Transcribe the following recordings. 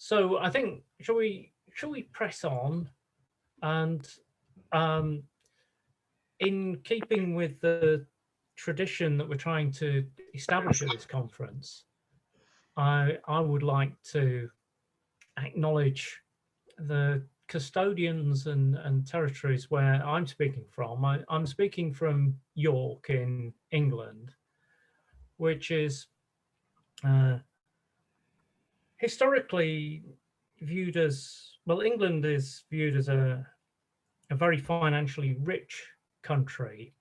So I think shall we press on, and in keeping with the tradition that we're trying to establish at this conference, I would like to acknowledge the custodians and territories where I'm speaking from. I'm speaking from York in England, which is historically viewed as, well, England is viewed as a very financially rich country,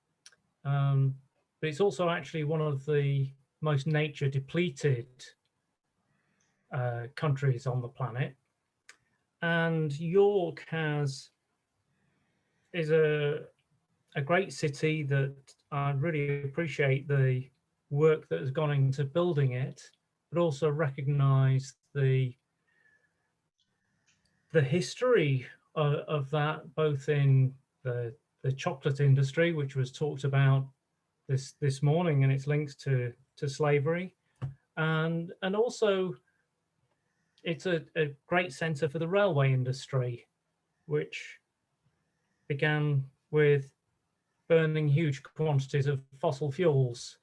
but it's also actually one of the most nature depleted countries on the planet. And York is a great city that I really appreciate the work that has gone into building it, but also recognize the history of that, both in the chocolate industry, which was talked about this morning, and its links to slavery, and also it's a great center for the railway industry, which began with burning huge quantities of fossil fuels,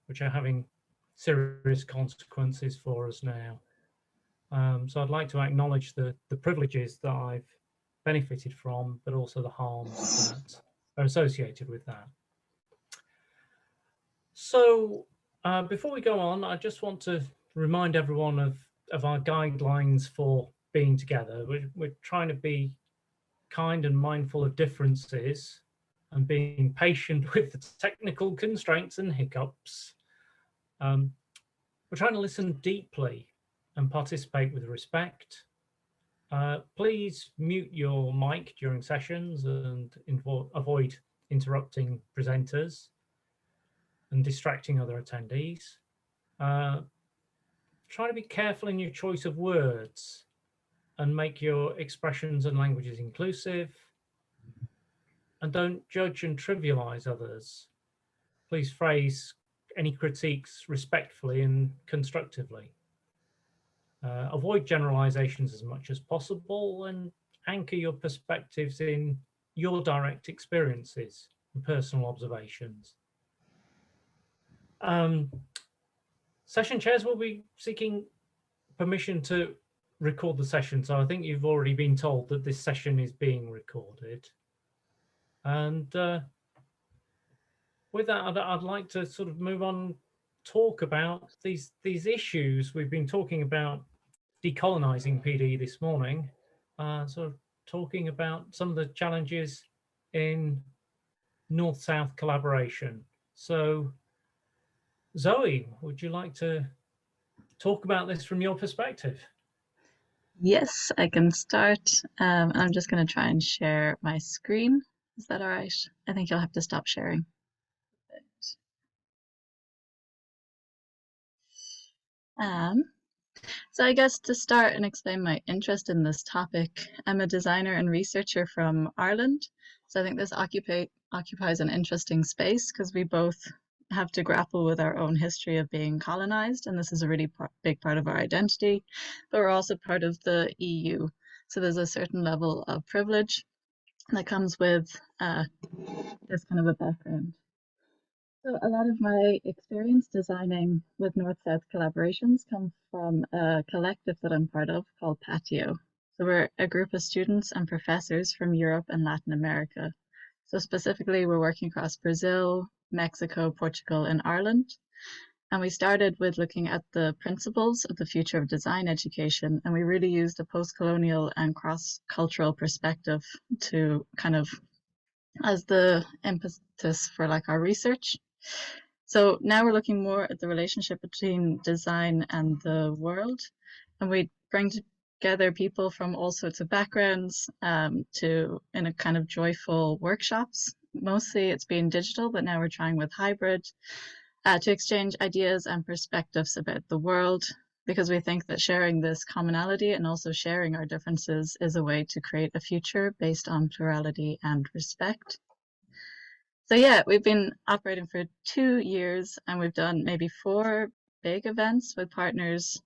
which are having serious consequences for us now. So I'd like to acknowledge the privileges that I've benefited from, but also the harms that are associated with that. So before we go on, I just want to remind everyone of our guidelines for being together. We're trying to be kind and mindful of differences and being patient with the technical constraints and hiccups. We're trying to listen deeply and participate with respect. Please mute your mic during sessions and avoid interrupting presenters and distracting other attendees. Try to be careful in your choice of words and make your expressions and languages inclusive. And don't judge and trivialize others. Please phrase any critiques respectfully and constructively. Avoid generalizations as much as possible and anchor your perspectives in your direct experiences and personal observations. Session chairs will be seeking permission to record the session, so I think you've already been told that this session is being recorded. And with that, I'd like to sort of move on, talk about these issues. We've been talking about decolonizing PD this morning, sort of talking about some of the challenges in North-South collaboration. So Zoe, would you like to talk about this from your perspective? Yes, I can start. I'm just going to try and share my screen. Is that all right? I think you'll have to stop sharing. So I guess to start and explain my interest in this topic, I'm a designer and researcher from Ireland. So I think this occupies an interesting space because we both have to grapple with our own history of being colonized, and this is a really big part of our identity, but we're also part of the EU. So there's a certain level of privilege that comes with this kind of a background. So a lot of my experience designing with North-South collaborations come from a collective that I'm part of called Patio. So we're a group of students and professors from Europe and Latin America. So specifically, we're working across Brazil, Mexico, Portugal, and Ireland. And we started with looking at the principles of the future of design education, and we really used a post-colonial and cross-cultural perspective to kind of as the impetus for like our research. So now we're looking more at the relationship between design and the world, and we bring together people from all sorts of backgrounds in a kind of joyful workshops. Mostly it's been digital, but now we're trying with hybrid to exchange ideas and perspectives about the world, because we think that sharing this commonality and also sharing our differences is a way to create a future based on plurality and respect. So yeah, we've been operating for 2 years and we've done maybe 4 big events with partners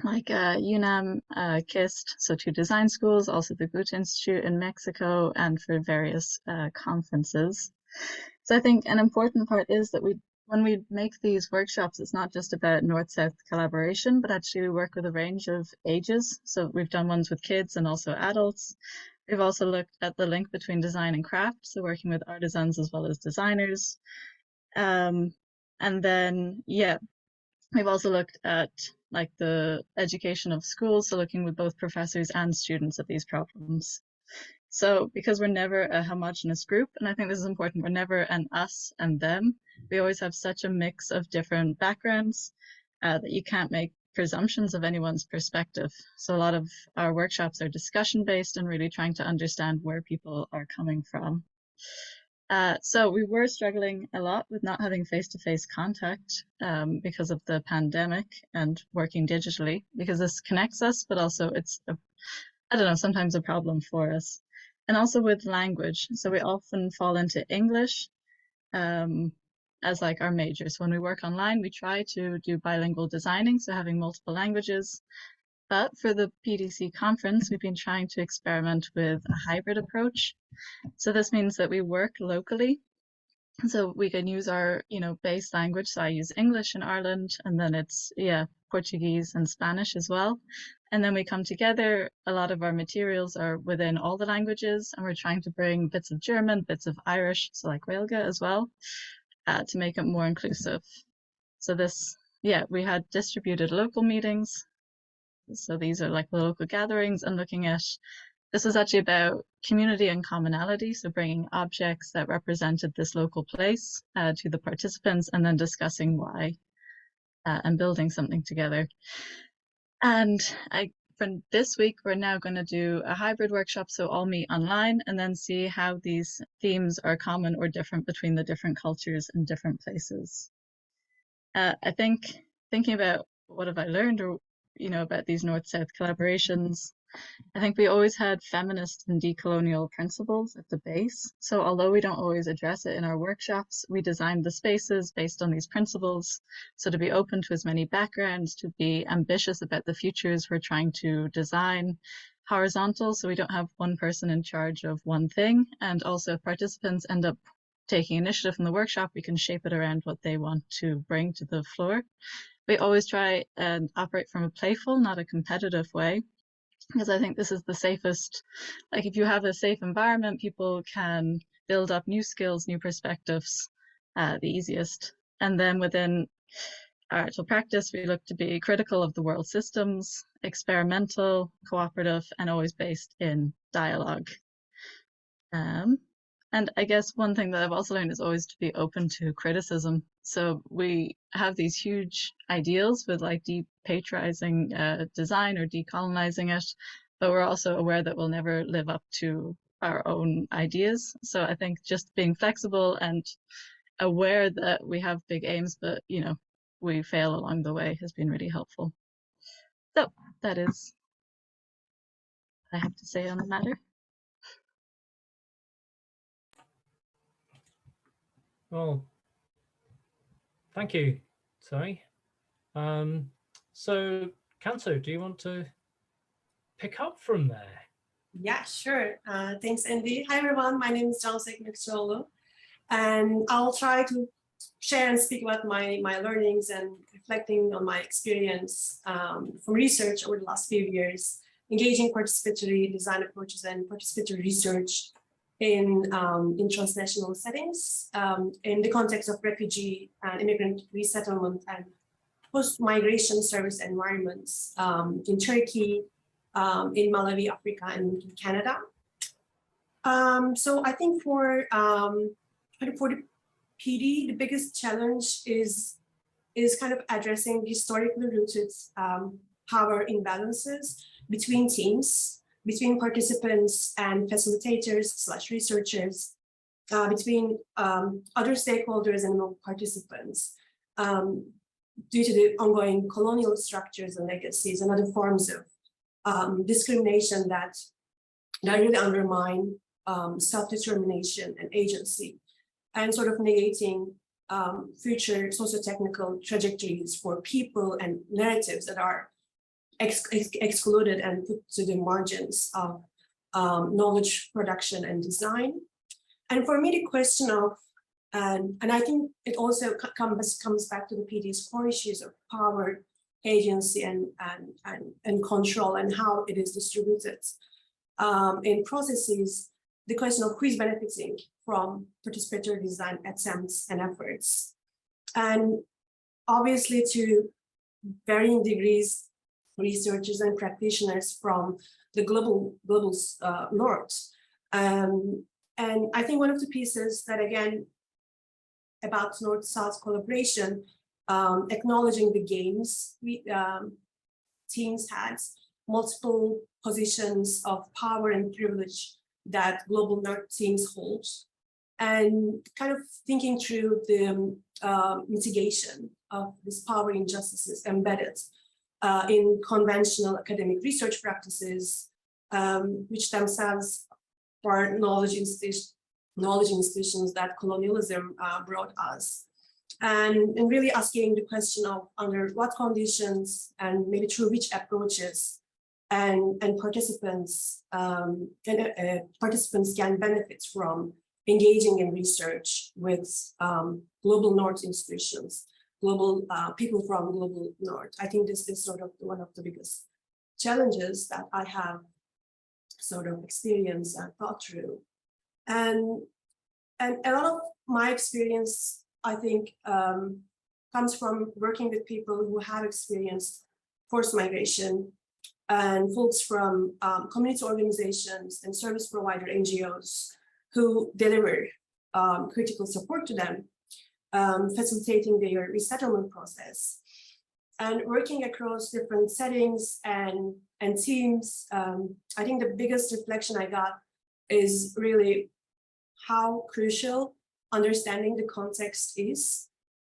like UNAM, KIST, so 2 design schools, also the Goethe Institute in Mexico, and for various conferences. So I think an important part is that when we make these workshops, it's not just about North-South collaboration, but actually we work with a range of ages. So we've done ones with kids and also adults. We've also looked at the link between design and craft, so working with artisans as well as designers. And then, yeah, we've also looked at like the education of schools, so looking with both professors and students at these problems. So because we're never a homogenous group, and I think this is important, we're never an us and them. We always have such a mix of different backgrounds that you can't make presumptions of anyone's perspective. So a lot of our workshops are discussion based and really trying to understand where people are coming from. So we were struggling a lot with not having face-to-face contact because of the pandemic and working digitally, because this connects us, but also it's, I don't know, sometimes a problem for us. And also with language. So we often fall into English as like our major. So when we work online, we try to do bilingual designing, so having multiple languages. But for the PDC conference, we've been trying to experiment with a hybrid approach. So this means that we work locally. So we can use our, base language. So I use English in Ireland, and then it's, Portuguese and Spanish as well. And then we come together. A lot of our materials are within all the languages, and we're trying to bring bits of German, bits of Irish, so like Gaeilge as well, to make it more inclusive. So this, we had distributed local meetings. So these are like the local gatherings, and looking at, this was actually about community and commonality, so bringing objects that represented this local place to the participants, and then discussing why and building something together. And for this week, we're now going to do a hybrid workshop, so all meet online, and then see how these themes are common or different between the different cultures and different places. I think thinking about what have I learned, or about these North-South collaborations, I think we always had feminist and decolonial principles at the base. So although we don't always address it in our workshops, we designed the spaces based on these principles. So to be open to as many backgrounds, to be ambitious about the futures we're trying to design, horizontal, so we don't have one person in charge of one thing. And also if participants end up taking initiative in the workshop, we can shape it around what they want to bring to the floor. We always try and operate from a playful, not a competitive way, because I think this is the safest. Like if you have a safe environment, people can build up new skills, new perspectives, the easiest. And then within our actual practice, we look to be critical of the world systems, experimental, cooperative, and always based in dialogue. And I guess one thing that I've also learned is always to be open to criticism. So we have these huge ideals with like depatriating design or decolonizing it, but we're also aware that we'll never live up to our own ideas. So I think just being flexible and aware that we have big aims, but we fail along the way has been really helpful. So that is what I have to say on the matter. Well, thank you, Zoe. So, Cansu, do you want to pick up from there? Yeah, sure. Thanks, Andy. Hi, everyone. My name is Ekmekcioglu, and I'll try to share and speak about my learnings and reflecting on my experience from research over the last few years, engaging participatory design approaches and participatory research in transnational settings, in the context of refugee and immigrant resettlement and post-migration service environments in Turkey, in Malawi, Africa, and in Canada. So I think for the PD, the biggest challenge is kind of addressing historically rooted power imbalances between teams, between participants and facilitators/researchers, between other stakeholders and participants, due to the ongoing colonial structures and legacies and other forms of discrimination that really undermine self-determination and agency, and sort of negating future socio-technical trajectories for people and narratives that are excluded and put to the margins of knowledge production and design. And for me, the question of, and I think it also comes back to the PD's core issues of power, agency, and control, and how it is distributed in processes, the question of who is benefiting from participatory design attempts and efforts. And obviously, to varying degrees, researchers and practitioners from the global north. And I think one of the pieces that, again, about North-South collaboration, acknowledging the gains teams had, multiple positions of power and privilege that global North teams hold, and kind of thinking through the mitigation of these power injustices embedded in conventional academic research practices, which themselves are knowledge institutions that colonialism brought us. And really asking the question of under what conditions and maybe through which approaches and participants can benefit from engaging in research with global North institutions, global people from global North. I think this is sort of one of the biggest challenges that I have sort of experienced and thought through. And a lot of my experience, I think, comes from working with people who have experienced forced migration and folks from community organizations and service provider NGOs who deliver critical support to them, facilitating their resettlement process. And working across different settings and teams, I think the biggest reflection I got is really how crucial understanding the context is,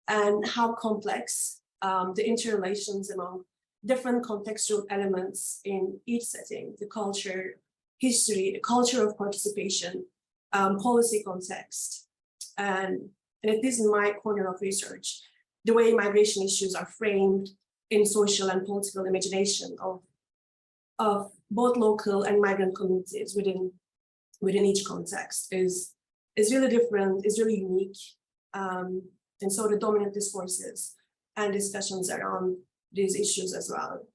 and how complex the interrelations among different contextual elements in each setting, the culture, history, the culture of participation, policy context. And it is in my corner of research, the way migration issues are framed in social and political imagination of both local and migrant communities within each context is really different, is really unique. And so the dominant discourses and discussions around these issues as well.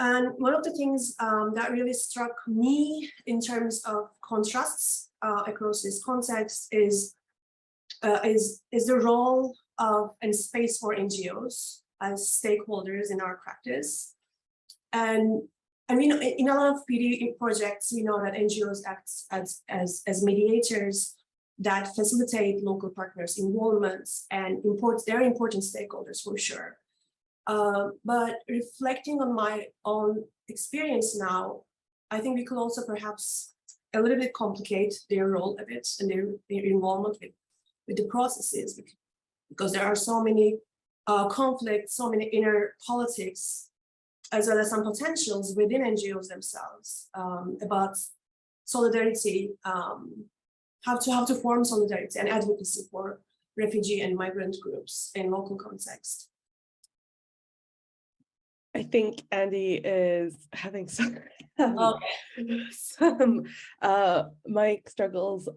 And one of the things that really struck me in terms of contrasts across this context is the role of and space for NGOs as stakeholders in our practice. And we know in a lot of PD projects, we know that NGOs act as mediators that facilitate local partners' involvements and they're important stakeholders for sure. But reflecting on my own experience now, I think we could also perhaps a little bit complicate their role a bit and their involvement with the processes, because there are so many conflicts, so many inner politics, as well as some potentials within NGOs themselves about solidarity, how to form solidarity and advocacy for refugee and migrant groups in local context. I think Andy is having some mic struggles,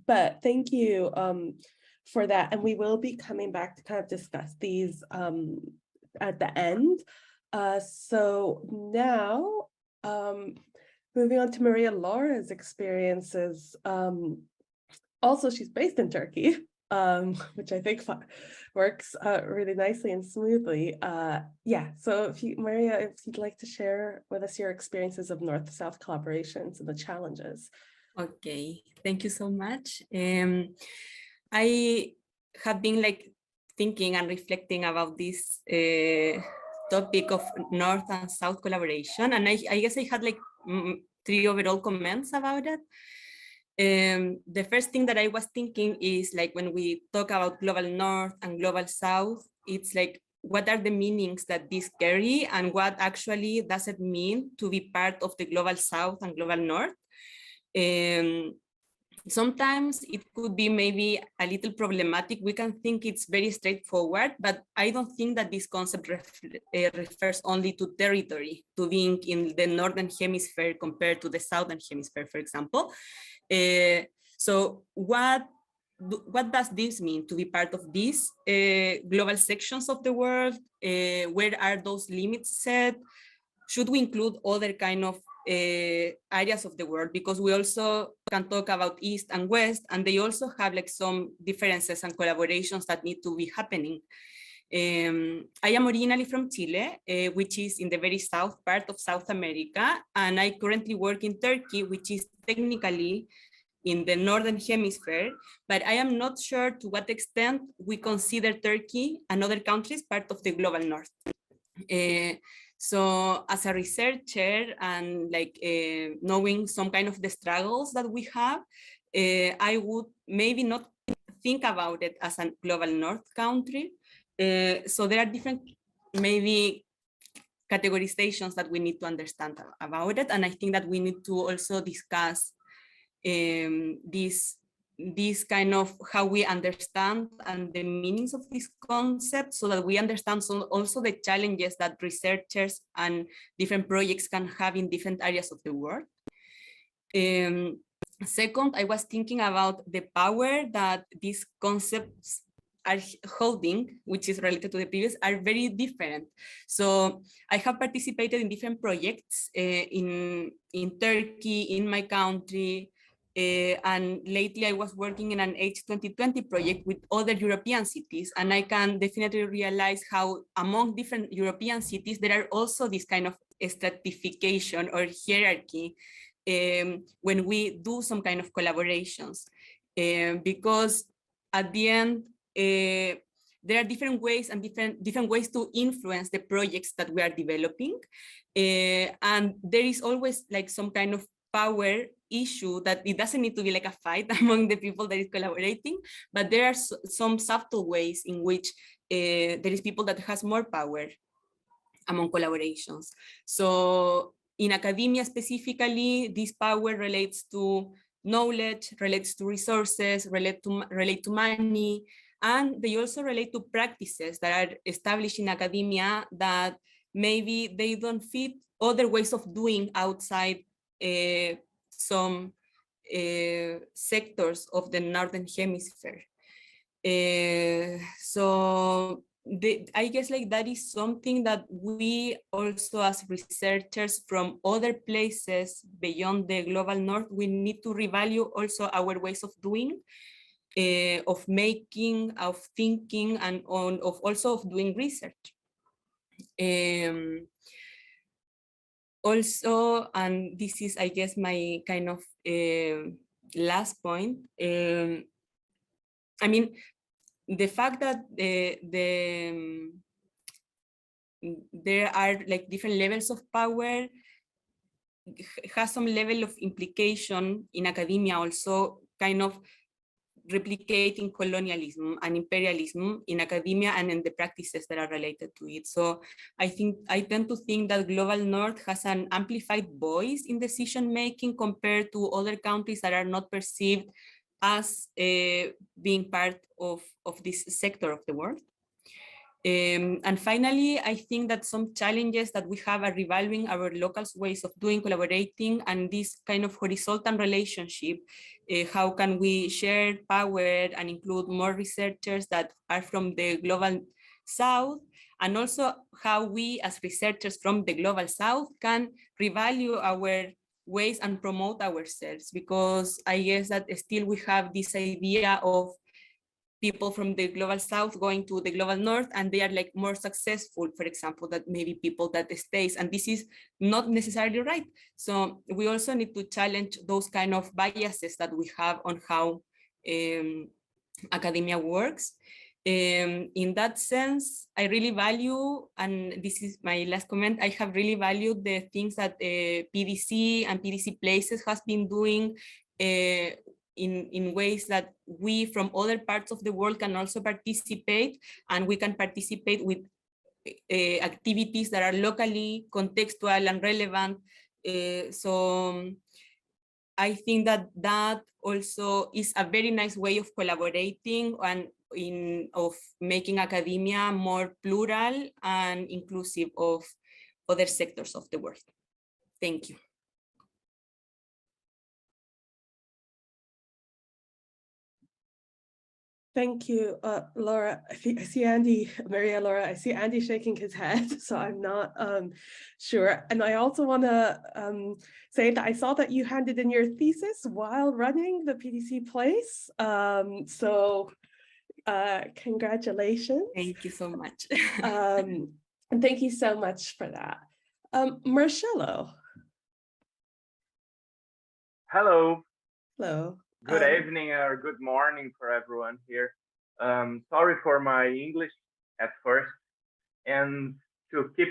but thank you for that. And we will be coming back to kind of discuss these at the end. So now, moving on to Maria Laura's experiences. Also, she's based in Turkey, which I think works really nicely and smoothly. Yeah, so Maria, if you'd like to share with us your experiences of North-South collaborations and the challenges. Okay, thank you so much. I have been thinking and reflecting about this topic of North and South collaboration, and I guess I had three overall comments about it. The first thing that I was thinking is when we talk about global North and global South, it's what are the meanings that these carry, and what actually does it mean to be part of the global South and global North? sometimes it could be maybe a little problematic. We can think it's very straightforward, but I don't think that this concept refers only to territory, to being in the Northern Hemisphere compared to the Southern Hemisphere, for example. So what does this mean to be part of these global sections of the world? Where are those limits set? Should we include other kind of areas of the world? Because we also can talk about East and West, and they also have like some differences and collaborations that need to be happening. I am originally from Chile, which is in the very south part of South America, and I currently work in Turkey, which is technically in the Northern Hemisphere, but I am not sure to what extent we consider Turkey and other countries part of the global North. So as a researcher and like knowing some kind of the struggles that we have, I would maybe not think about it as a global North country. So there are different maybe categorizations that we need to understand about it. And I think that we need to also discuss this kind of how we understand and the meanings of this concept, so that we understand also the challenges that researchers and different projects can have in different areas of the world. Second, I was thinking about the power that these concepts are holding, which is related to the previous, are very different. So I have participated in different projects in Turkey, in my country, and lately I was working in an H2020 project with other European cities, and I can definitely realize how among different European cities there are also this kind of stratification or hierarchy when we do some kind of collaborations, because at the end there are different ways and different ways to influence the projects that we are developing, and there is always like some kind of power issue that it doesn't need to be like a fight among the people that is collaborating, but there are some subtle ways in which there is people that has more power among collaborations. So in academia specifically, this power relates to knowledge, relates to resources, relate to money, and they also relate to practices that are established in academia that maybe they don't fit other ways of doing outside some sectors of the Northern Hemisphere. So I guess like that is something that we also as researchers from other places beyond the global North, we need to revalue also our ways of doing, of making, of thinking, and also of doing research. Also, and this is, I guess, my kind of last point. I mean, the fact that there are like different levels of power has some level of implication in academia, also kind of replicating colonialism and imperialism in academia and in the practices that are related to it. So I tend to think that global North has an amplified voice in decision making compared to other countries that are not perceived as being part of this sector of the world. And finally, I think that some challenges that we have are revaluing our local ways of doing, collaborating, and this kind of horizontal relationship. How can we share power and include more researchers that are from the global South, and also how we as researchers from the global South can revalue our ways and promote ourselves, because I guess that still we have this idea of people from the global South going to the global North, and they are like more successful, for example, that maybe people that stays, and this is not necessarily right. So we also need to challenge those kind of biases that we have on how academia works. In that sense, I really value, and this is my last comment, I have really valued the things that PDC and PDC Places has been doing in ways that we from other parts of the world can also participate, and we can participate with activities that are locally contextual and relevant. So I think that that also is a very nice way of collaborating and of making academia more plural and inclusive of other sectors of the world. Thank you. Thank you, Laura. I see Andy, Maria, Laura, I see Andy shaking his head, so I'm not sure. And I also want to say that I saw that you handed in your thesis while running the PDC place. Congratulations. Thank you so much. And thank you so much for that. Marcelo. Hello. Hello. Good evening or good morning for everyone here. Sorry for my English at first. And to keep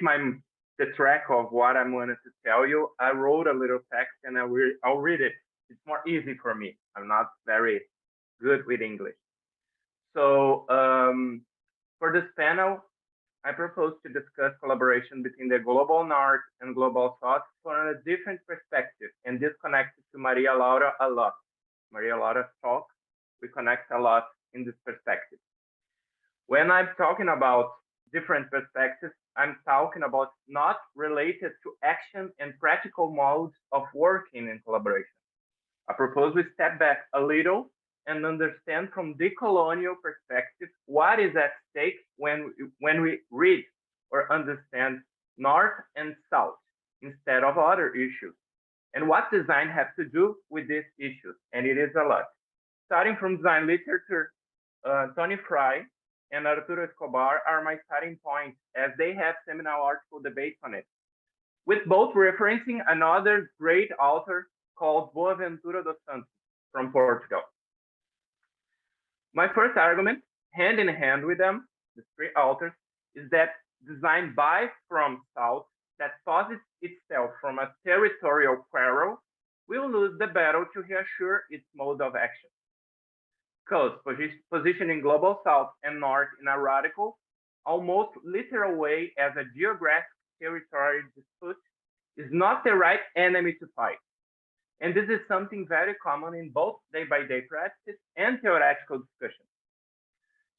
the track of what I wanted to tell you, I wrote a little text and I'll read it. It's more easy for me. I'm not very good with English. So for this panel, I propose to discuss collaboration between the global North and global South from a different perspective, and this connected to Maria Laura a lot. Maria Laura's talk, we connect a lot in this perspective. When I'm talking about different perspectives, I'm talking about not related to action and practical modes of working in collaboration. I propose we step back a little and understand from the colonial perspective what is at stake when we read or understand North and South instead of other issues, and what design has to do with these issues, and it is a lot. Starting from design literature, Tony Fry and Arturo Escobar are my starting points, as they have seminal article debates on it, with both referencing another great author called Boaventura dos Santos from Portugal. My first argument, hand in hand with them, the three authors, is that design by from South that posits itself from a territorial quarrel will lose the battle to reassure its mode of action. Because positioning global South and North in a radical, almost literal way as a geographic territory dispute is not the right enemy to fight. And this is something very common in both day-by-day practice and theoretical discussions.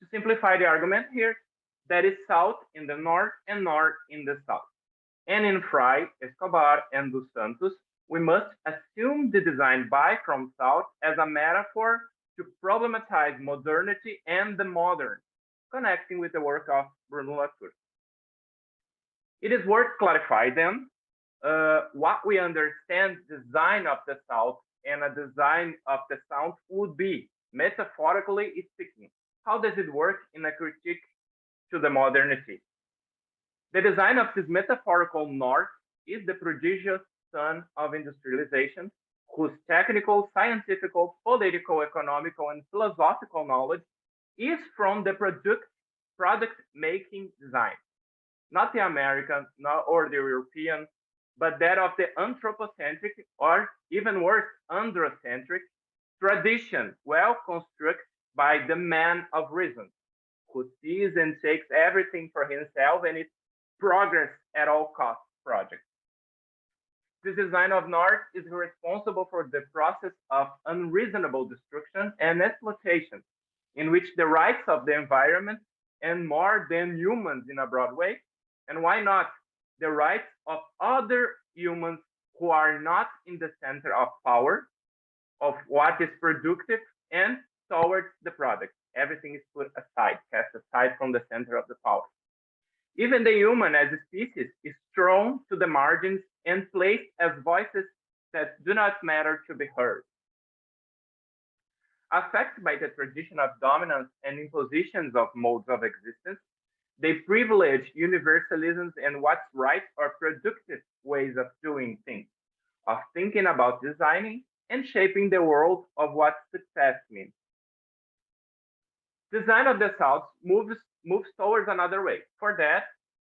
To simplify the argument here, that is South in the North and North in the South. And in Fry, Escobar, and Dos Santos, we must assume the design by from South as a metaphor to problematize modernity and the modern, connecting with the work of Bruno Latour. It is worth clarifying then what we understand design of the South and a design of the South would be, metaphorically speaking. How does it work in a critique to the modernity? The design of this metaphorical North is the prodigious son of industrialization, whose technical, scientific, political, economical, and philosophical knowledge is from the product-making design, not the American or the European, but that of the anthropocentric, or even worse, androcentric tradition, well constructed by the man of reason, who sees and takes everything for himself and its progress at all costs project. This design of North is responsible for the process of unreasonable destruction and exploitation, in which the rights of the environment and more than humans in a broad way, and why not the rights of other humans who are not in the center of power, of what is productive, and towards the product. Everything is put aside, cast aside from the center of the power. Even the human as a species is thrown to the margins and placed as voices that do not matter to be heard. Affected by the tradition of dominance and impositions of modes of existence, they privilege universalisms and what's right or productive ways of doing things, of thinking about designing and shaping the world of what success means. Design of the South moves towards another way. For that,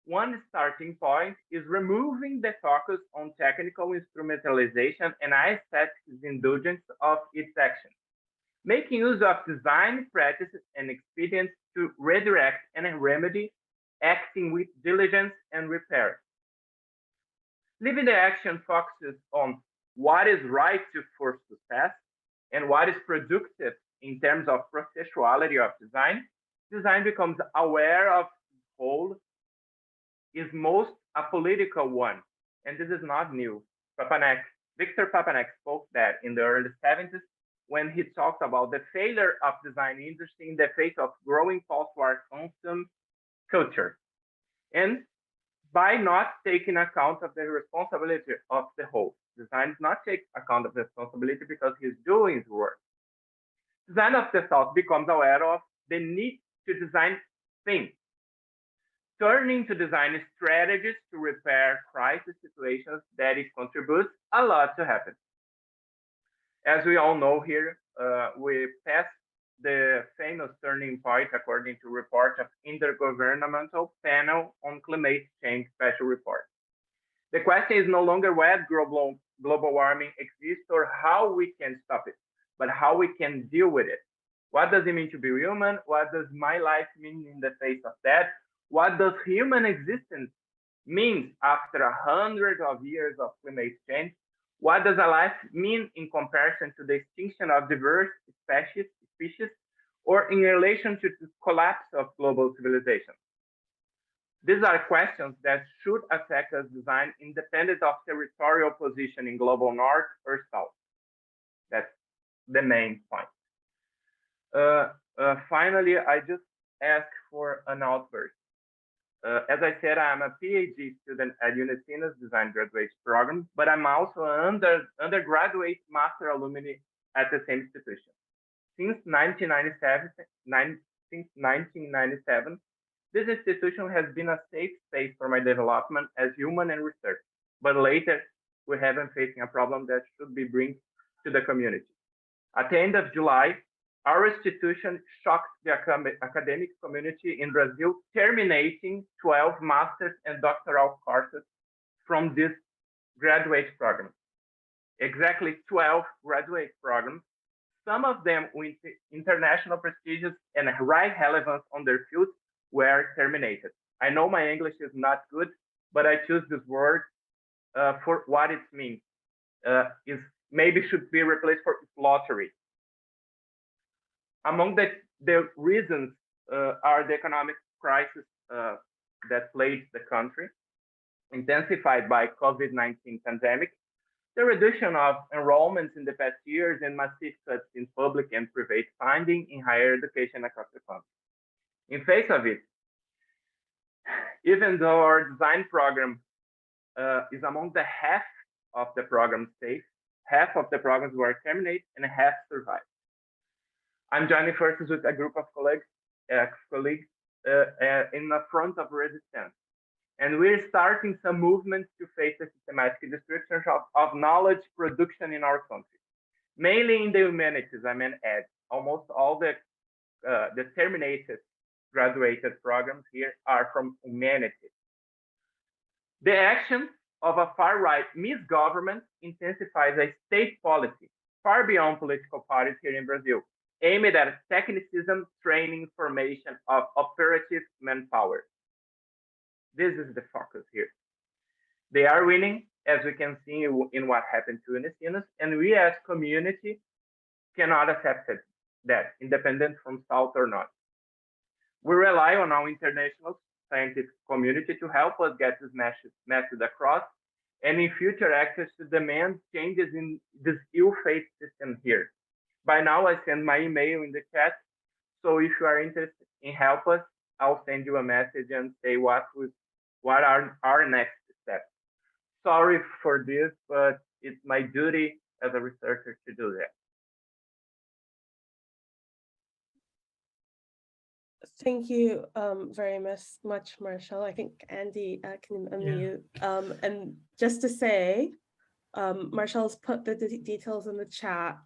one starting point is removing the focus on technical instrumentalization and aesthetic indulgence of its action, making use of design practices and expedients to redirect and remedy, acting with diligence and repair. Leaving the action focuses on what is right for success and what is productive in terms of processuality of design, design becomes aware of the whole is most a political one. And this is not new. Victor Papanek spoke that in the early 70s when he talked about the failure of design industry in the face of growing post-war consumer culture. And by not taking account of the responsibility of the whole. Design does not take account of the responsibility because he's doing his work. Design of the South becomes aware of the need to design things, turning to design strategies to repair crisis situations that it contributes a lot to happen. As we all know here, we passed the famous turning point according to report of Intergovernmental Panel on Climate Change Special Report. The question is no longer whether global warming exists or how we can stop it, but how we can deal with it. What does it mean to be human? What does my life mean in the face of that? What does human existence mean after 100 of years of climate change? What does a life mean in comparison to the extinction of diverse species, or in relation to the collapse of global civilization? These are questions that should affect us design independent of territorial position in global north or south. That's the main point. Finally, I just ask for an outburst. As I said, I'm a PhD student at UNISINOS Design Graduate Program, but I'm also an undergraduate master alumni at the same institution. Since 1997, this institution has been a safe space for my development as human and research. But later, we have been facing a problem that should be brought to the community. At the end of July, our institution shocked the academic community in Brazil, terminating 12 master's and doctoral courses from this graduate program. Exactly 12 graduate programs, some of them with international prestigious and high relevance on their field, were terminated. I know my English is not good, but I choose this word for what it means. Is maybe should be replaced for lottery. Among the reasons are the economic crisis that plagues the country, intensified by COVID-19 pandemic, the reduction of enrollments in the past years, and massive cuts in public and private funding in higher education across the country. In face of it, even though our design program is among the half of the programs safe, half of the programs were terminated and half survived. I'm joining forces with a group of colleagues in the front of resistance. And we're starting some movements to face the systematic destruction of knowledge production in our country, mainly in the humanities. I mean, almost all the terminated graduated programs here are from humanities. The action of a far-right misgovernment intensifies a state policy far beyond political parties here in Brazil, aimed at technicism, training, formation of operative manpower. This is the focus here. They are winning, as we can see in what happened to UNISINOS, and we as community cannot accept that, independent from South or not. We rely on our international scientific community to help us get this message across, and in future actions to demand changes in this ill-fated system here. By now, I send my email in the chat, so if you are interested in help us, I'll send you a message and say what are our next steps. Sorry for this, but it's my duty as a researcher to do that. Thank you very much, Marcelo. I think Andy can unmute. Yeah. And just to say, Marcelo's put the details in the chat,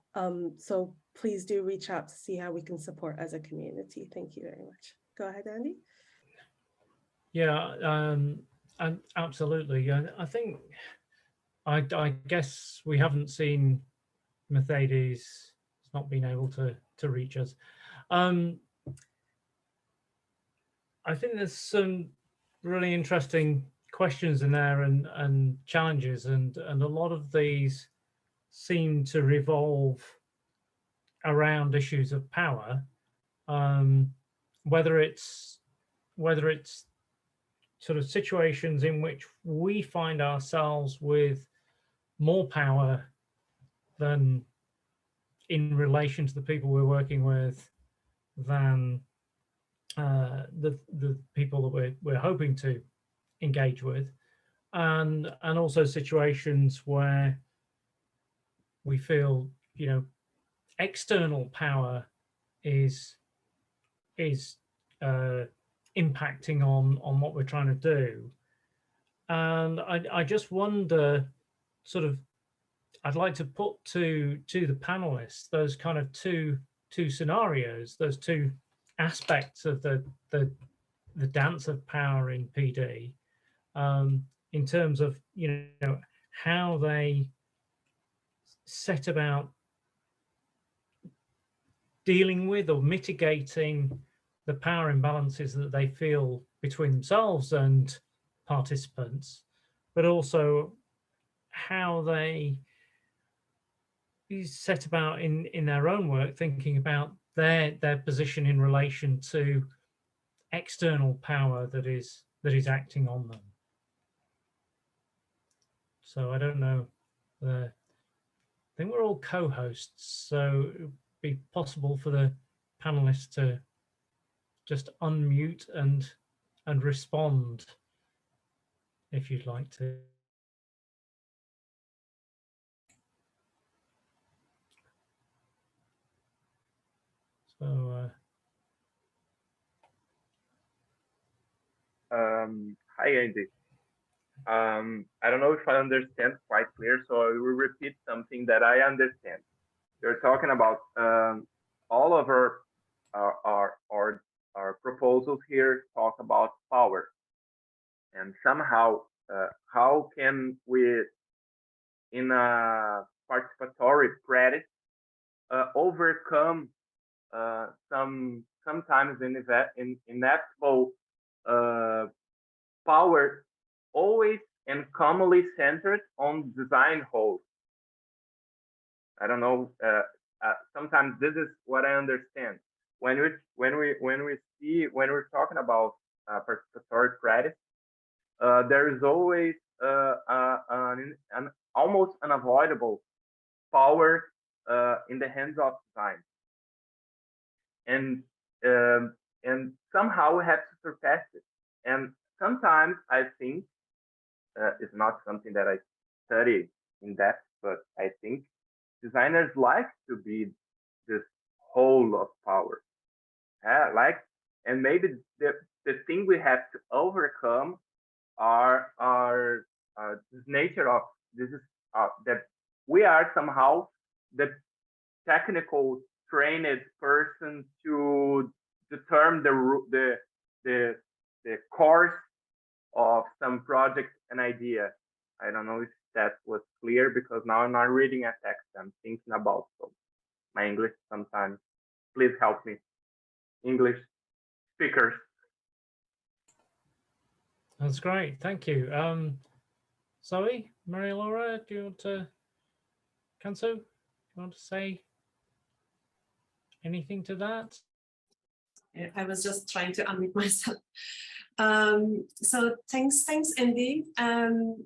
so please do reach out to see how we can support as a community. Thank you very much. Go ahead, Andy. Yeah, and absolutely. I think, I guess we haven't seen Mercedes. It's not been able to reach us. I think there's some really interesting questions in there and challenges, and a lot of these seem to revolve around issues of power, whether it's sort of situations in which we find ourselves with more power than in relation to the people we're working with than the people that we're hoping to engage with, and also situations where we feel, you know, external power is impacting on what we're trying to do. And I just wonder, sort of, I'd like to put to the panelists those kind of two scenarios, those two aspects of the dance of power in PD, in terms of, you know, how they set about dealing with or mitigating the power imbalances that they feel between themselves and participants, but also how they set about in their own work thinking about their position in relation to external power that is acting on them. So I don't know, I think we're all co-hosts, so it would be possible for the panelists to just unmute and respond if you'd like to. So hi Andy. I don't know if I understand quite clear, so I will repeat something that I understand. You're talking about all of our proposals here talk about power, and somehow how can we, in a participatory practice, overcome sometimes inevitable power, always and commonly centered on design holes. I don't know. Sometimes this is what I understand when we're talking about participatory practice. There is always an almost unavoidable power in the hands of design, and somehow we have to surpass it. And sometimes I think it's not something that I study in depth, but I think designers like to be this whole of power. And maybe the thing we have to overcome are this nature of this is that we are somehow the technical trained person to determine the course of some project and idea. I don't know if that was clear, because now I'm not reading a text, I'm thinking about, so my English sometimes. Please help me, English speakers. That's great, thank you. Zoe, Maria Laura, do you want to, Cansu, do you want to say anything to that? I was just trying to unmute myself. So thanks, Andy. And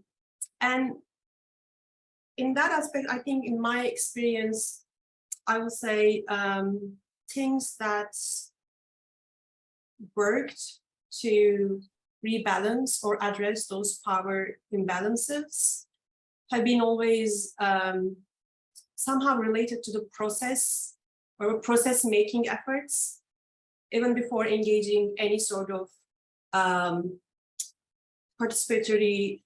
in that aspect, I think in my experience, I would say things that worked to rebalance or address those power imbalances have been always somehow related to the process or process making efforts, even before engaging any sort of participatory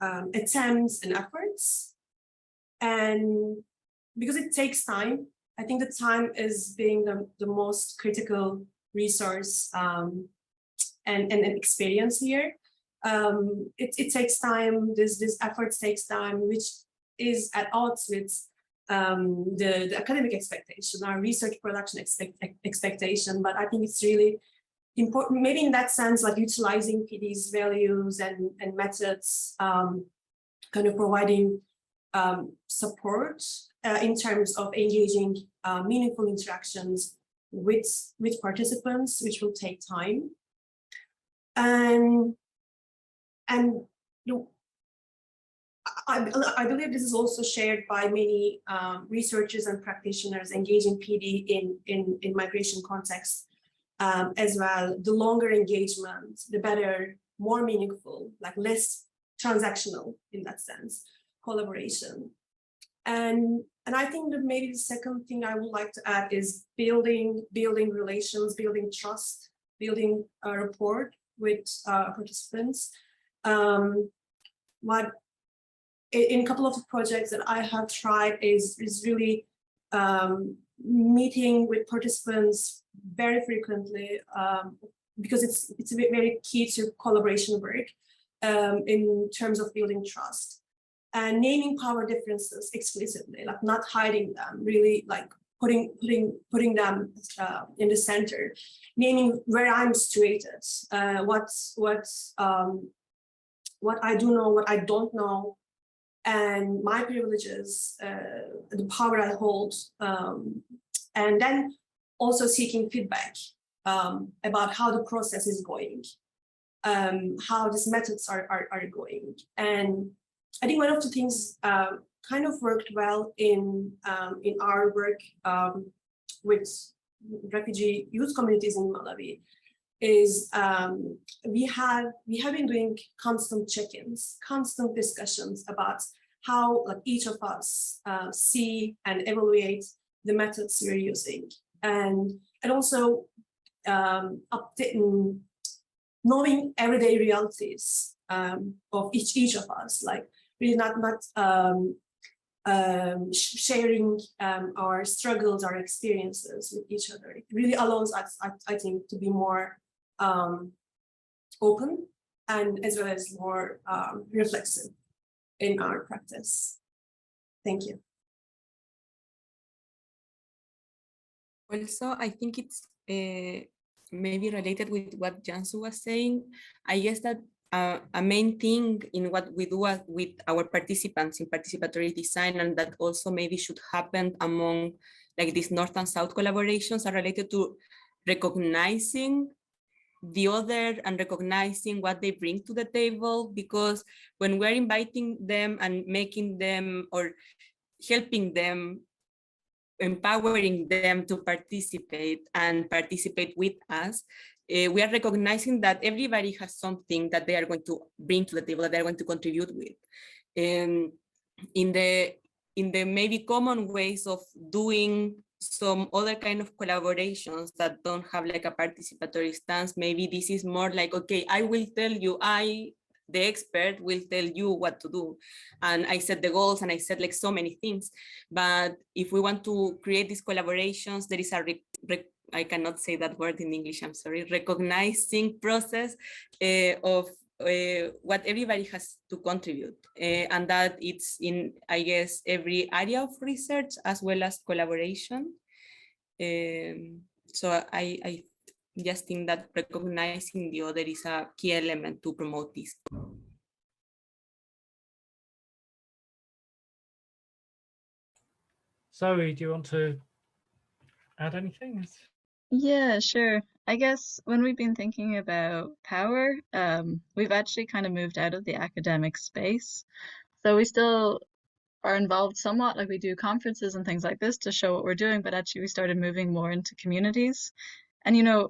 attempts and efforts. And because it takes time, I think the time is being the most critical resource and experience here. It takes time, this effort takes time, which is at odds with the academic expectation, our research production expectation, but I think it's really important, maybe in that sense, like utilizing PD's values and methods, kind of providing support in terms of engaging meaningful interactions with participants, which will take time. And I believe this is also shared by many researchers and practitioners engaging PD in migration context as well. The longer engagement, the better, more meaningful, like less transactional in that sense, collaboration. And I think that maybe the second thing I would like to add is building relations, building trust, building a rapport with participants. What in a couple of the projects that I have tried is really meeting with participants very frequently because it's very key to collaboration work in terms of building trust and naming power differences explicitly, like not hiding them, really like putting them in the center, naming where I'm situated, what I do know, what I don't know, and my privileges, the power I hold, and then also seeking feedback about how the process is going, how these methods are going. And I think one of the things kind of worked well in our work with refugee youth communities in Malawi is we have been doing constant check-ins, constant discussions about how like each of us see and evaluate the methods we're using, and also knowing everyday realities of each of us, like really not sharing our struggles, our experiences with each other. It really allows us, I think, to be more open and as well as more reflexive in our practice. Thank you. Also, I think it's maybe related with what Cansu was saying. I guess that a main thing in what we do with our participants in participatory design, and that also maybe should happen among like these North and South collaborations, are related to recognizing the other and recognizing what they bring to the table. Because when we're inviting them and making them or helping them, empowering them to participate and participate with us, we are recognizing that everybody has something that they are going to bring to the table, that they're going to contribute with. In the maybe common ways of doing some other kind of collaborations that don't have like a participatory stance, maybe this is more like, okay, I will tell you, the expert will tell you what to do. And I set the goals and I said like so many things. But if we want to create these collaborations, there is I cannot say that word in English, I'm sorry, recognizing process of what everybody has to contribute. And that it's in, I guess, every area of research as well as collaboration. So I just think that recognizing the other is a key element to promote this. Zoe, do you want to add anything? Yeah, sure. I guess when we've been thinking about power, we've actually kind of moved out of the academic space. So we still are involved somewhat, like we do conferences and things like this to show what we're doing, but actually we started moving more into communities. And, you know,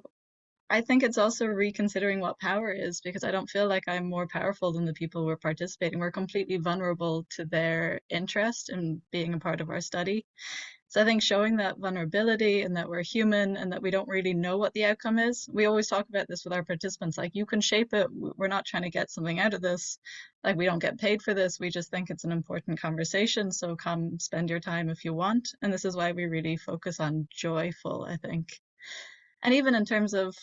I think it's also reconsidering what power is, because I don't feel like I'm more powerful than the people who are participating. We're completely vulnerable to their interest in being a part of our study. So I think showing that vulnerability and that we're human and that we don't really know what the outcome is. We always talk about this with our participants, like you can shape it. We're not trying to get something out of this. Like we don't get paid for this. We just think it's an important conversation. So come spend your time if you want. And this is why we really focus on joyful, I think. And even in terms of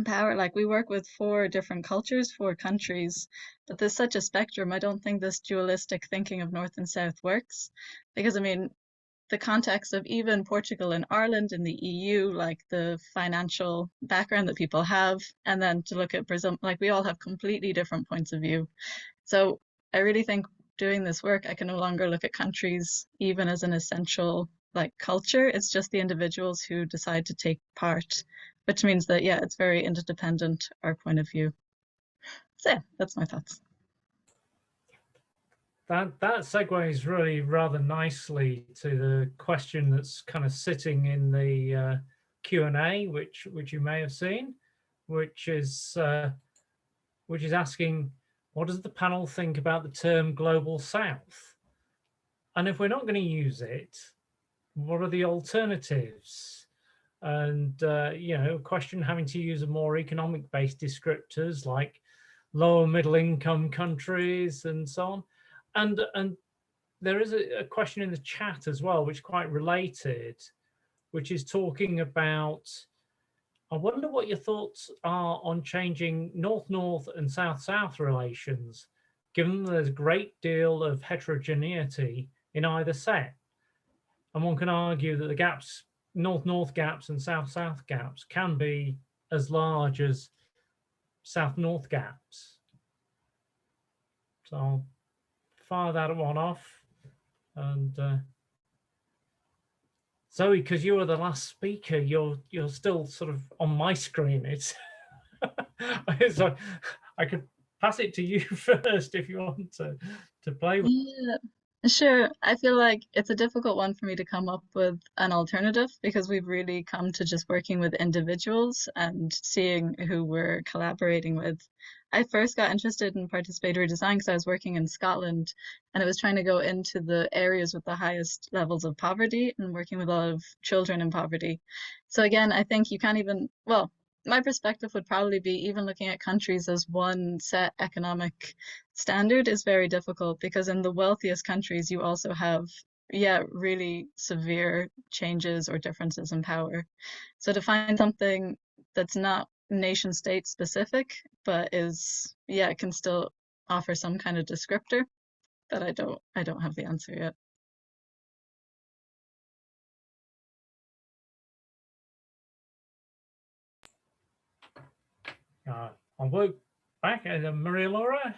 power, like we work with 4 different cultures, 4 countries, but there's such a spectrum. I don't think this dualistic thinking of North and South works, because I mean, the context of even Portugal and Ireland in the EU, like the financial background that people have, and then to look at Brazil, like we all have completely different points of view. So I really think doing this work, I can no longer look at countries even as an essential like culture. It's just the individuals who decide to take part, which means that, yeah, it's very interdependent, our point of view. So yeah, that's my thoughts. That segues really rather nicely to the question that's kind of sitting in the Q&A, which you may have seen, which is asking, what does the panel think about the term Global South? And if we're not going to use it, what are the alternatives? And you know, a question having to use a more economic-based descriptors like lower middle income countries and so on. And there is a question in the chat as well, which is quite related, which is talking about, I wonder what your thoughts are on changing North-North and South-South relations, given there's a great deal of heterogeneity in either set. And one can argue that the gaps, North-North gaps and South-South gaps, can be as large as South-North gaps. So I'll fire that one off. And Zoe, because you were the last speaker, you're still sort of on my screen. It's so I could pass it to you first if you want to play with. Yeah, sure. I feel like it's a difficult one for me to come up with an alternative because we've really come to just working with individuals and seeing who we're collaborating with. I first got interested in participatory design because I was working in Scotland and it was trying to go into the areas with the highest levels of poverty and working with a lot of children in poverty. So again, I think you can't even, well, my perspective would probably be even looking at countries as one set economic standard is very difficult because in the wealthiest countries, you also have, yeah, really severe changes or differences in power. So to find something that's not nation state specific, but is, yeah, can still offer some kind of descriptor, that I don't have the answer yet. I'll work back at Maria Laura.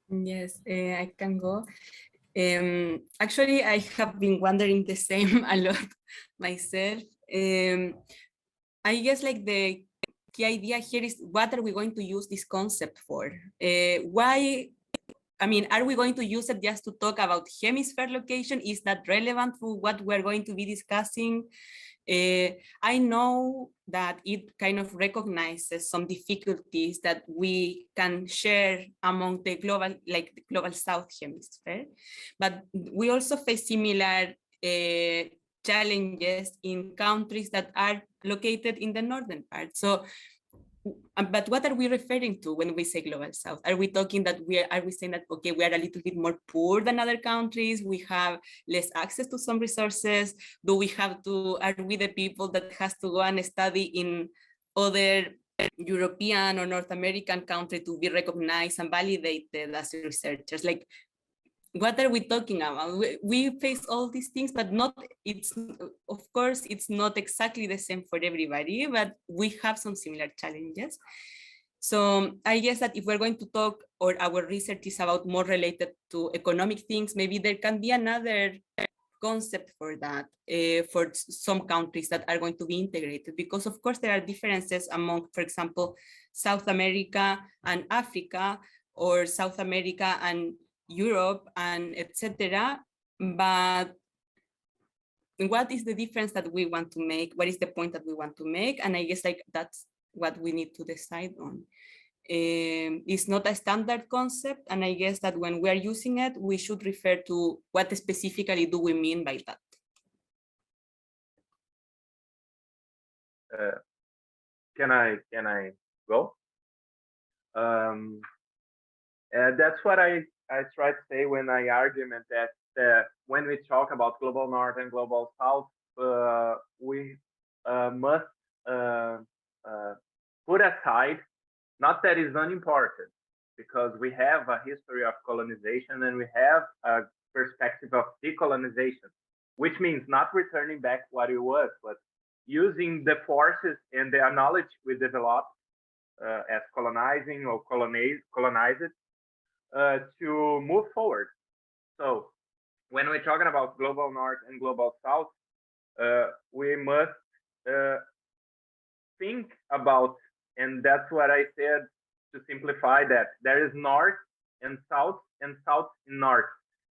Yes, I can go. Actually, I have been wondering the same a lot myself. I guess like the key idea here is what are we going to use this concept for? Why? I mean, are we going to use it just to talk about hemisphere location? Is that relevant for what we're going to be discussing? I know that it kind of recognizes some difficulties that we can share among the global, like the global South hemisphere, but we also face similar challenges in countries that are located in the northern part. So, but what are we referring to when we say global South? Are we talking that are we saying that, okay, we are a little bit more poor than other countries? We have less access to some resources? Do we have to, are we the people that has to go and study in other European or North American country to be recognized and validated as researchers? Like, what are we talking about? We face all these things, but not, it's, of course, it's not exactly the same for everybody, but we have some similar challenges. So I guess that if we're going to talk, or our research is about more related to economic things, maybe there can be another concept for that, for some countries that are going to be integrated, because of course there are differences among, for example, South America and Africa, or South America and Europe, and etc. But what is the difference that we want to make? What is the point that we want to make? And I guess like that's what we need to decide on. It's not a standard concept, and I guess that when we are using it, we should refer to what specifically do we mean by that. Can I go? That's what I try to say when I argument that when we talk about global North and global South, we must put aside, not that is unimportant, because we have a history of colonization and we have a perspective of decolonization, which means not returning back what it was, but using the forces and the knowledge we developed as colonizing or colonized to move forward. So when we're talking about global north and global south, we must think about, and that's what I said to simplify that, there is north and south in north.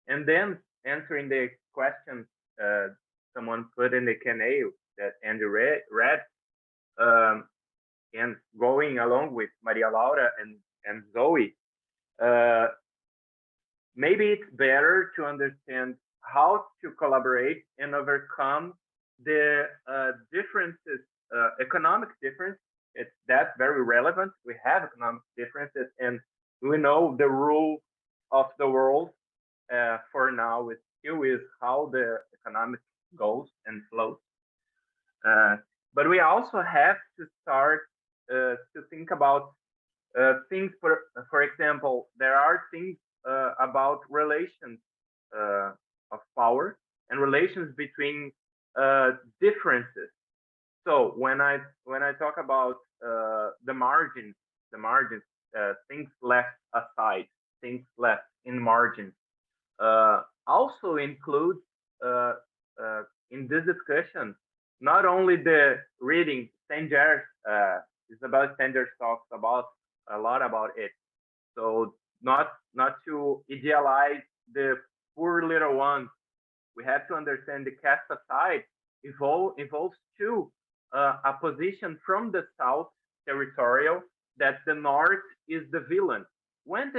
And then answering the question someone put in the Q&A that Andrew read, and going along with Maria Laura and Zoe, maybe it's better to understand how to collaborate and overcome the differences, economic difference. That's very relevant. We have economic differences, and we know the rule of the world for now is still is how the economic goes and flows. But we also have to start to think about things. For example, there are things about relations of power and relations between differences. So when I talk about the margins, things left aside, things left in margins, also includes in this discussion not only the reading. Sanger, Isabel Sanger talks about a lot about it. So not to idealize the poor little ones. We have to understand the cast aside involves too a position from the south territorial that the north is the villain. When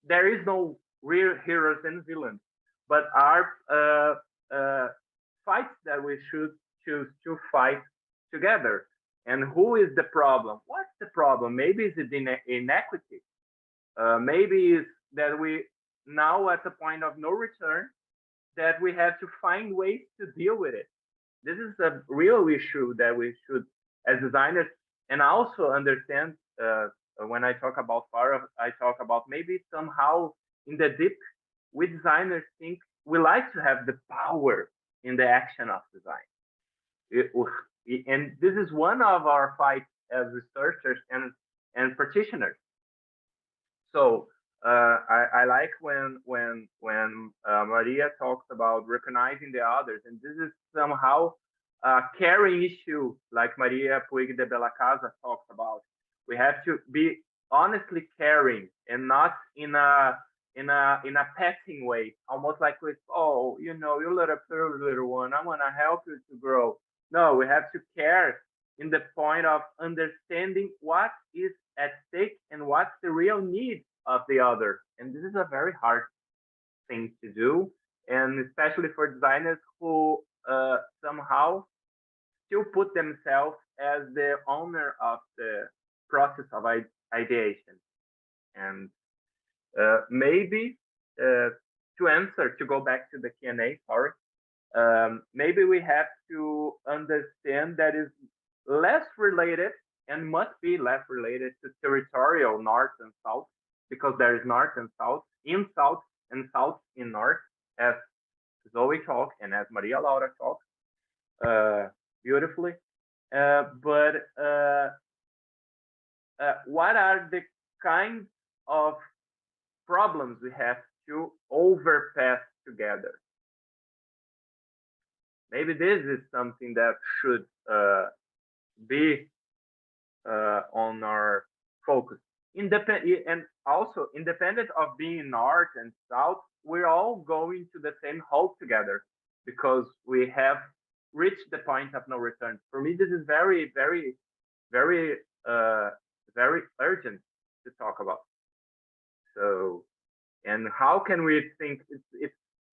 there is no real heroes and villains, but are fights that we should choose to fight together. And who is the problem? What's the problem? Maybe it's inequity. Maybe it's that we now at the point of no return, that we have to find ways to deal with it. This is a real issue that we should, as designers, and also understand when I talk about power, I talk about maybe somehow in the deep, we designers think we like to have the power in the action of design. And this is one of our fights as researchers and practitioners. So I like when Maria talks about recognizing the others, and this is somehow a caring issue, like Maria Puig de Bella Casa talks about. We have to be honestly caring and not in a petting way, almost like with, oh, you know, you little one, I want to help you to grow. No, we have to care in the point of understanding what is at stake and what's the real need of the other. And this is a very hard thing to do, and especially for designers who somehow still put themselves as the owner of the process of ideation. And maybe to answer, to go back to the Q&A, sorry, maybe we have to understand that is less related and must be less related to territorial north and south, because there is north and south in south and south in north, as Zoe talked and as Maria Laura talked beautifully. But what are the kinds of problems we have to overpass together? Maybe this is something that should be on our focus. And also independent of being north and south, we're all going to the same hole together because we have reached the point of no return. For me, this is very, very, very, very urgent to talk about. So, and how can we think?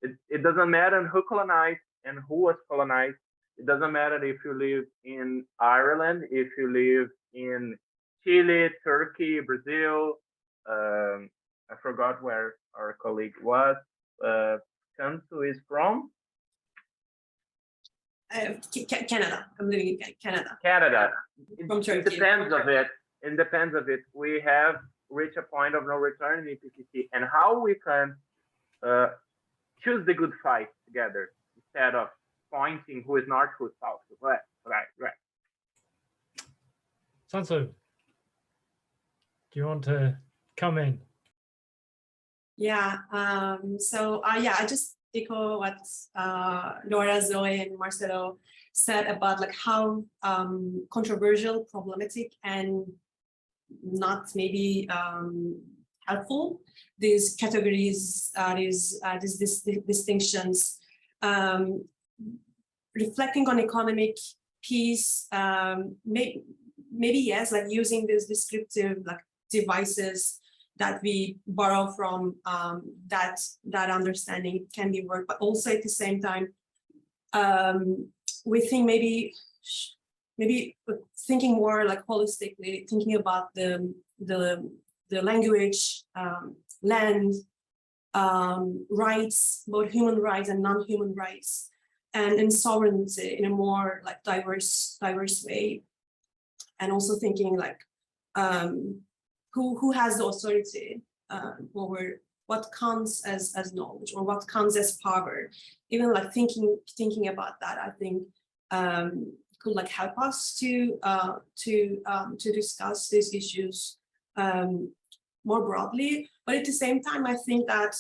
It doesn't matter who colonized and who was colonized. It doesn't matter if you live in Ireland, if you live in Chile, Turkey, Brazil. I forgot where our colleague was. Cansu is from? Canada. I'm living in Canada. Canada. From Turkey. It depends of it. We have reached a point of no return in EPCC, and how we can choose the good fight together instead of pointing who is north, who is south. Right. Cansu, do you want to come in? Yeah. Yeah, I just echo what Laura, Zoe, and Marcelo said about like how controversial, problematic, and not maybe helpful these categories, these distinctions. Reflecting on economic piece, maybe yes, like using these descriptive like devices that we borrow from that understanding can be worked, but also at the same time, we think maybe thinking more like holistically, thinking about the language, land, rights, both human rights and non-human rights, and sovereignty in a more like diverse way, and also thinking like who has the authority over what counts as knowledge or what counts as power. Even like thinking about that, I think could like help us to discuss these issues more broadly. But at the same time, I think that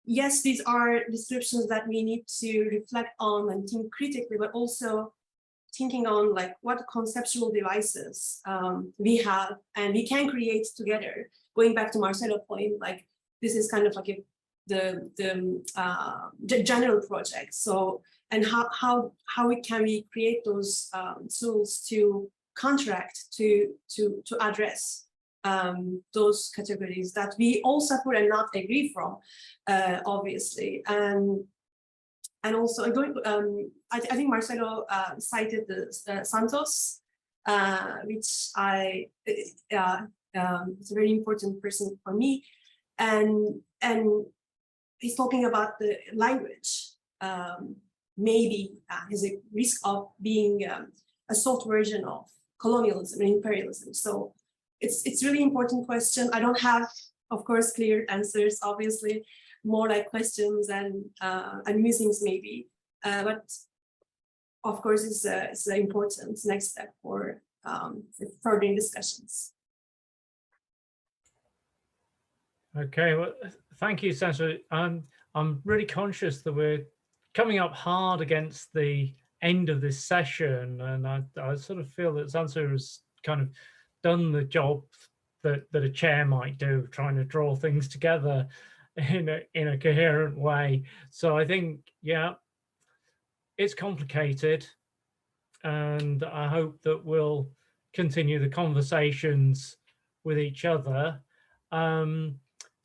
yes, these are descriptions that we need to reflect on and think critically, but also thinking on like what conceptual devices we have and we can create together. Going back to Marcelo's point, like this is kind of like the general project. So, and how can we create those tools to contract to address those categories that we all support and not agree from, obviously. And also, I think Marcelo cited the Santos, which it's a very important person for me, and he's talking about the language. Maybe has a risk of being a soft version of colonialism and imperialism. So it's really important question. I don't have, of course, clear answers, obviously. More like questions and musings maybe, but of course it's an important next step for further discussions. Okay, well, thank you, Sandra. I'm really conscious that we're coming up hard against the end of this session, and I sort of feel that Sandra has kind of done the job that a chair might do, trying to draw things together in a coherent way. So I think, yeah, it's complicated, and I hope that we'll continue the conversations with each other.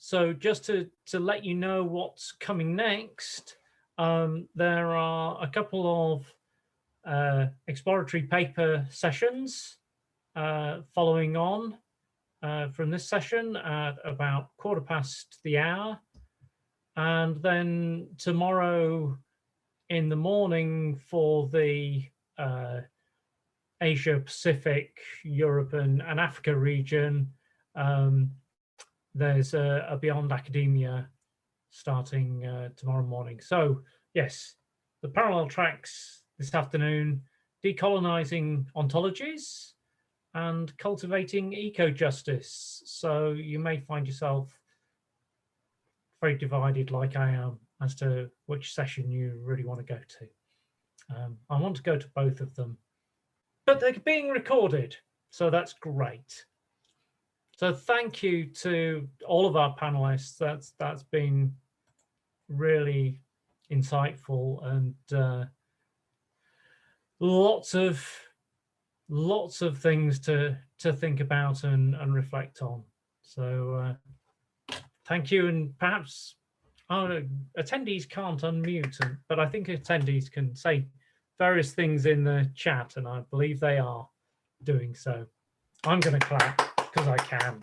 So just to let you know what's coming next, there are a couple of exploratory paper sessions following on from this session at about 1:15. And then tomorrow in the morning for the Asia Pacific, Europe and Africa region, there's a Beyond Academia starting tomorrow morning. So yes, the parallel tracks this afternoon: decolonizing ontologies and cultivating eco-justice. So you may find yourself very divided, like I am, as to which session you really want to go to. I want to go to both of them, but they're being recorded, so that's great. So thank you to all of our panelists. That's been really insightful, and lots of things to think about and reflect on. So thank you, and perhaps attendees can't unmute, but I think attendees can say various things in the chat, and I believe they are doing so. I'm going to clap because I can.